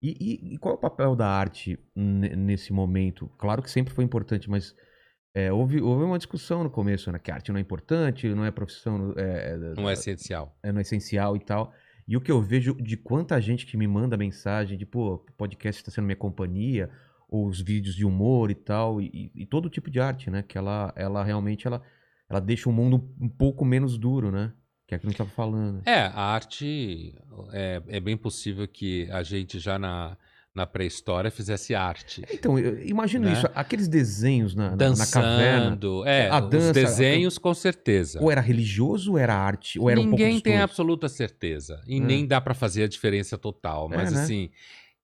E qual é o papel da arte nesse momento? Claro que sempre foi importante, mas houve uma discussão no começo, né? Que a arte não é importante, não é profissão, Não é essencial. não é essencial e tal. E o que eu vejo de quanta gente que me manda mensagem de, pô, o podcast está sendo minha companhia, ou os vídeos de humor e tal, e todo tipo de arte, né? Que ela realmente ela deixa o mundo um pouco menos duro, né? Que é aquilo que a gente tava falando. A arte é bem possível que a gente já na pré-história fizesse arte, Então, eu imagino isso, né? aqueles desenhos na caverna, Dançando, a os dança, desenhos com ou certeza. era religioso ou era arte, ou era um pouco Ninguém dos tem dois? absoluta certeza e É, nem dá para fazer a diferença total, é, mas né? assim,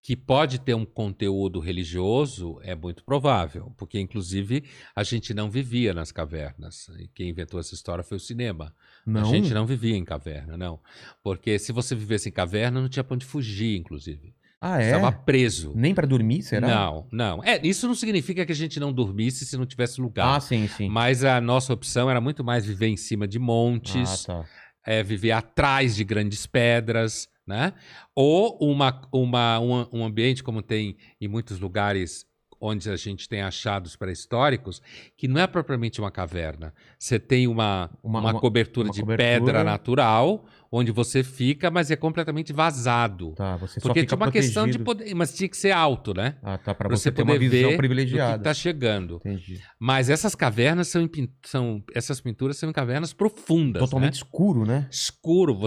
que pode ter um conteúdo religioso é muito provável, porque inclusive a gente não vivia nas cavernas. E quem inventou essa história foi o cinema. A gente Não? não vivia em caverna, não. Porque se você vivesse em caverna, não tinha pra onde fugir, inclusive. Ah, Você estava é? preso. Nem pra dormir, será? Não, não. Isso não significa que a gente não dormisse se não tivesse Ah, lugar. sim, sim. Mas a nossa opção era muito mais viver em cima de Ah, montes, tá. viver atrás de grandes pedras, né? Ou um ambiente como tem em muitos lugares onde a gente tem achados pré-históricos, que não é propriamente uma caverna. Você tem uma cobertura Uma de pedra cobertura, natural, onde você fica, mas é completamente vazado. tá, você só Porque fica tinha uma questão de protegido. poder, mas tinha que ser alto, né? Ah, tá, pra Para você você ter uma poder visão ver do que privilegiada. está chegando. Entendi. Mas essas cavernas essas pinturas são em cavernas profundas, Totalmente né? escuro, né? Escuro,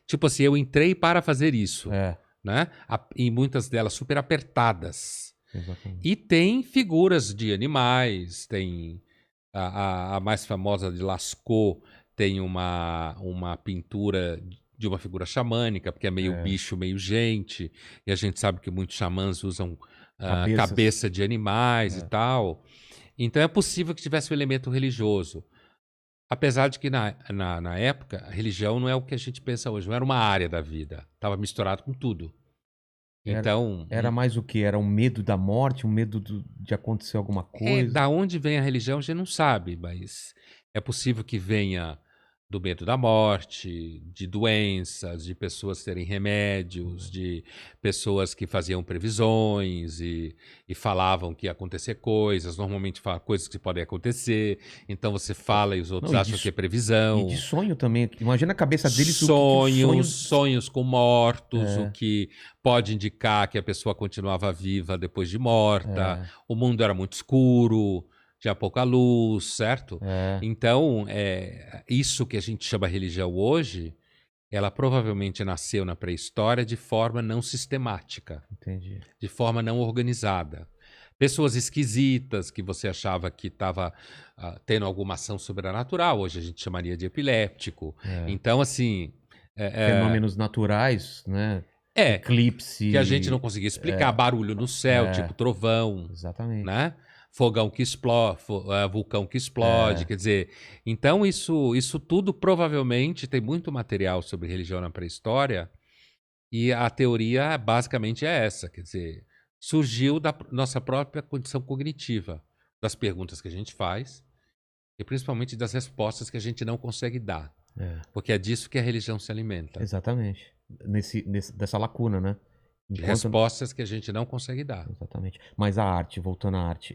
tipo assim, eu entrei para fazer isso, É, né? E muitas delas super apertadas. exatamente. E tem figuras de animais, tem a mais famosa de Lascaux, tem uma pintura de uma figura xamânica, porque é meio É, bicho, meio gente, e a gente sabe que muitos xamãs usam cabeças. cabeça de animais e É. tal. Então é possível que tivesse um elemento religioso. Apesar de que na época, a religião não é o que a gente pensa hoje, não era uma área da vida, estava misturado com tudo. Era, Então, era mais o quê? Era um medo da morte, um medo de acontecer alguma coisa? da onde vem a religião a gente não sabe, mas é possível que venha do medo da morte, de doenças, de pessoas terem remédios, de pessoas que faziam previsões e falavam que ia acontecer coisas, normalmente fala coisas que podem acontecer, então você fala e os outros Não, acham que é e de previsão. sonho também. Imagina a cabeça deles, que o Sonhos, sonho. sonhos com mortos, o É, que pode indicar que a pessoa continuava viva depois de morta. é, O mundo era muito escuro, tinha pouca luz, certo? é. Então, isso que a gente chama religião hoje, ela provavelmente nasceu na pré-história de forma não sistemática, Entendi. de forma não organizada. Pessoas esquisitas que você achava que estava tendo alguma ação sobrenatural, hoje a gente chamaria de epiléptico. É. Então, assim, Fenômenos naturais, né? é que a gente não Eclipse. conseguia explicar, barulho no céu, tipo É, trovão, exatamente. né? Fogão que explode, vulcão que explode, É, quer dizer, então isso tudo provavelmente tem muito material sobre religião na pré-história e a teoria basicamente é essa, quer dizer, surgiu da nossa própria condição cognitiva, das perguntas que a gente faz e principalmente das respostas que a gente não consegue dar, é, porque é disso que a religião se alimenta, exatamente. Dessa lacuna, né? de Enquanto. respostas que a gente não consegue dar. Exatamente. Mas a arte, voltando à arte,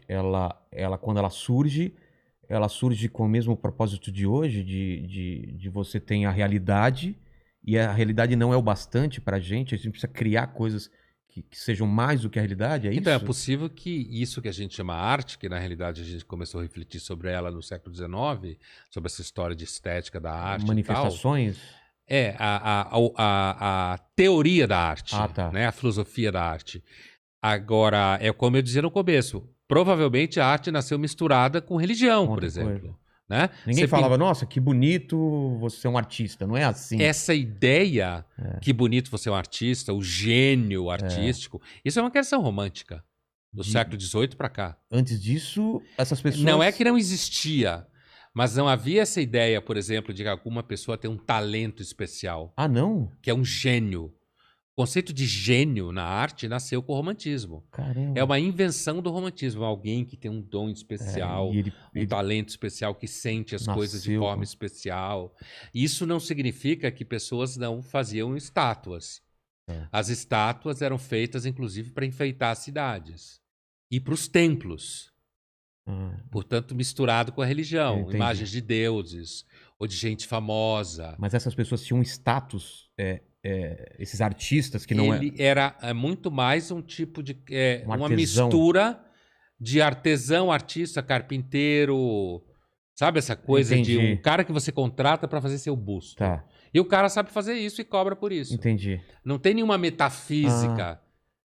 quando ela surge com o mesmo propósito de hoje, de você ter a realidade, e a realidade não é o bastante pra gente, a gente precisa criar coisas que sejam mais do que a realidade, é Então, é isso? possível que isso que a gente chama arte, que na realidade a gente começou a refletir sobre ela no século XIX, sobre essa história de estética da arte e tal, Manifestações? é a teoria da Ah, arte, tá. né? A filosofia da arte. Agora, é como eu dizia no começo, provavelmente a arte nasceu misturada com religião, Com por outra coisa. exemplo. Né? Ninguém falava, nossa, que bonito você é um artista. Não é assim. Essa ideia, que bonito você é um artista, o gênio É. artístico, isso é uma questão romântica, do De, século XVIII para cá. antes disso, essas Não é pessoas. que não existia, mas não havia essa ideia, por exemplo, de que alguma pessoa tem um talento especial, Ah, não? que é um gênio. O conceito de gênio na arte nasceu com o romantismo. É Caramba. uma invenção do romantismo, alguém que tem um dom E especial, um ele talento especial, que sente as coisas de nasceu forma com. especial. Isso não significa que pessoas não faziam estátuas. Tá. As estátuas eram feitas, inclusive, para enfeitar as cidades e para os templos. Ah, Portanto, misturado com a eu religião, entendi. imagens de deuses ou de gente famosa. Mas essas pessoas tinham um status, esses artistas que não é Ele era muito mais um tipo de um uma artesão. mistura de artesão, artista, carpinteiro, sabe essa coisa de um Entendi. cara que você contrata para fazer seu busto. Tá, E o cara sabe fazer isso e cobra por isso. entendi. Não tem nenhuma Ah, metafísica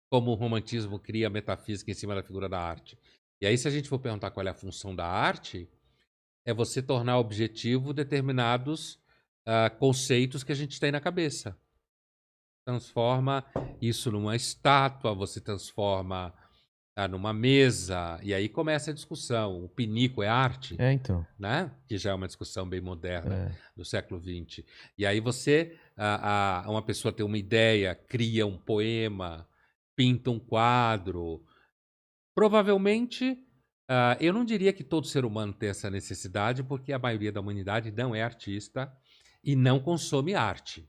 como o romantismo cria metafísica em cima da figura da arte. E aí, se a gente for perguntar qual é a função da arte, é você tornar objetivo determinados conceitos que a gente tem na cabeça. Transforma isso numa estátua, você transforma numa mesa, e aí começa a discussão. O pinico é arte, então. né? Que já é uma discussão bem moderna É. do século XX. E aí você, uma pessoa tem uma ideia, cria um poema, pinta um quadro. Provavelmente, eu não diria que todo ser humano tem essa necessidade, porque a maioria da humanidade não é artista e não consome arte.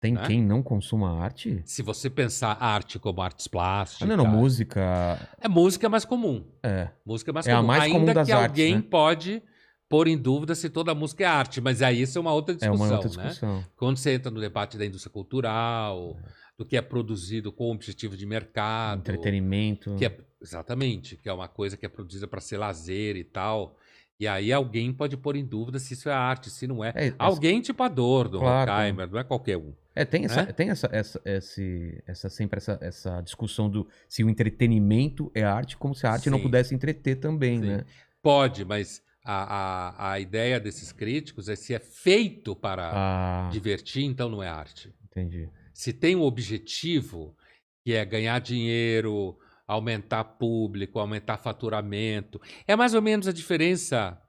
Tem Né? quem não consuma arte? Se você pensar arte como artes Ah, plásticas, não, música. é música mais comum. É. Música mais É a comum. mais comum Ainda das que artes, alguém né? pode pôr em dúvida se toda música é arte, mas aí isso é uma outra É uma discussão, outra né? discussão. Quando você entra no debate da indústria cultural, do que é produzido com objetivo de mercado, Entretenimento. exatamente, que é uma coisa que é produzida para ser lazer e tal. E aí alguém pode pôr em dúvida se isso é arte, se não é. Alguém tipo Adorno, Claro, Horkheimer, não é qualquer um. tem Né? sempre essa discussão do se o entretenimento é arte, como se a arte não Sim. pudesse entreter também, Sim. né? Pode, mas a ideia desses críticos é se é feito para divertir, então não é arte. Entendi. Se tem um objetivo, que é ganhar dinheiro, aumentar público, aumentar faturamento. É mais ou menos a diferença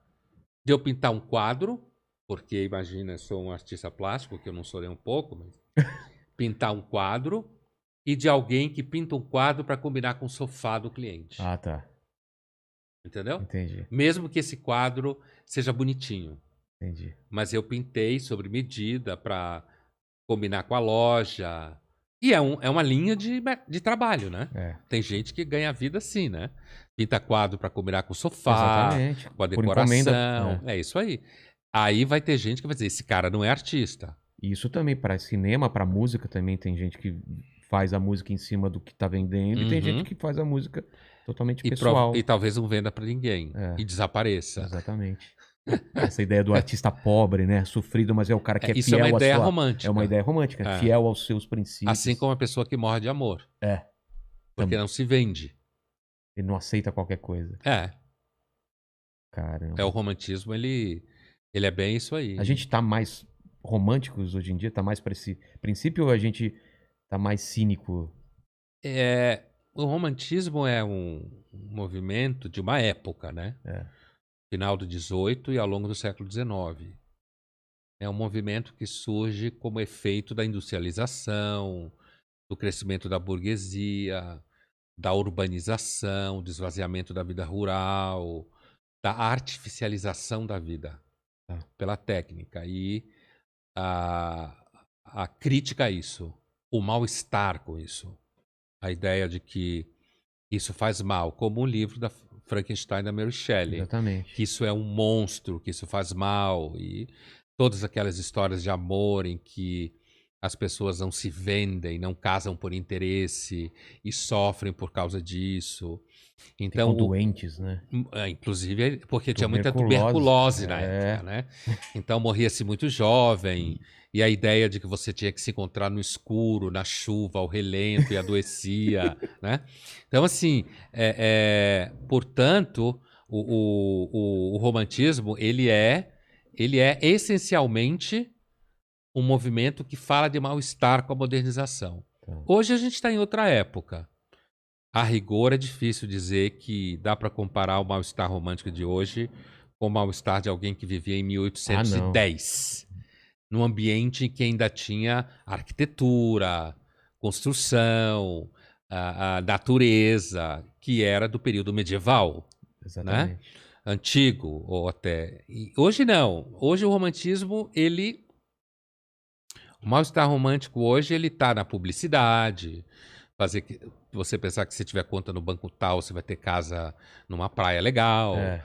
de eu pintar um quadro, porque imagina, eu sou um artista plástico, que eu não sou nem um pouco, mas pintar um quadro, e de alguém que pinta um quadro para combinar com o sofá do cliente. Ah, tá. Entendeu? Entendi. Mesmo que esse quadro seja bonitinho. Entendi. Mas eu pintei sobre medida para combinar com a loja. E é uma linha de trabalho, né? É. Tem gente que ganha vida assim, né? Pinta quadro para combinar com o sofá, Exatamente. com a Por decoração. encomenda. É isso aí. Aí vai ter gente que vai dizer, esse cara não é artista. Isso também para cinema, para música também tem gente que faz a música em cima do que tá vendendo e tem gente que faz a música totalmente pessoal. E talvez não venda para ninguém. E desapareça. Exatamente. Essa ideia do artista pobre, né? Sofrido, mas é o cara que é Isso fiel é uma ideia à sua... romântica. É uma ideia romântica, fiel aos seus princípios. Assim como a pessoa que morre de amor. Porque não se vende. Ele não aceita qualquer coisa. Caramba. O romantismo, ele é bem isso aí. A gente tá mais românticos hoje em dia? Tá mais para esse princípio ou a gente tá mais cínico? O romantismo é um movimento de uma época, né? Final do XVIII e ao longo do século XIX. É um movimento que surge como efeito da industrialização, do crescimento da burguesia, da urbanização, do esvaziamento da vida rural, da artificialização da vida pela técnica. E a crítica a isso, o mal-estar com isso, a ideia de que isso faz mal, como o livro da Frankenstein da Mary Shelley. Exatamente. Que isso é um monstro, que isso faz mal, e todas aquelas histórias de amor em que as pessoas não se vendem, não casam por interesse e sofrem por causa disso. Então, ficam doentes, né? Inclusive porque tinha muita tuberculose na época, né? Então morria-se muito jovem. E a ideia de que você tinha que se encontrar no escuro, na chuva, ao relento e adoecia, né? Então, assim, portanto, o romantismo, ele é essencialmente um movimento que fala de mal-estar com a modernização. Hoje a gente está em outra época. A rigor é difícil dizer que dá para comparar o mal-estar romântico de hoje com o mal-estar de alguém que vivia em 1810. Num ambiente em que ainda tinha arquitetura, construção, a natureza, que era do período medieval. Exatamente. Né? Antigo, ou até... E hoje não. Hoje o romantismo, ele O mal-estar romântico hoje, ele tá na publicidade, fazer que você pensar que se tiver conta no banco tal, você vai ter casa numa praia legal. É.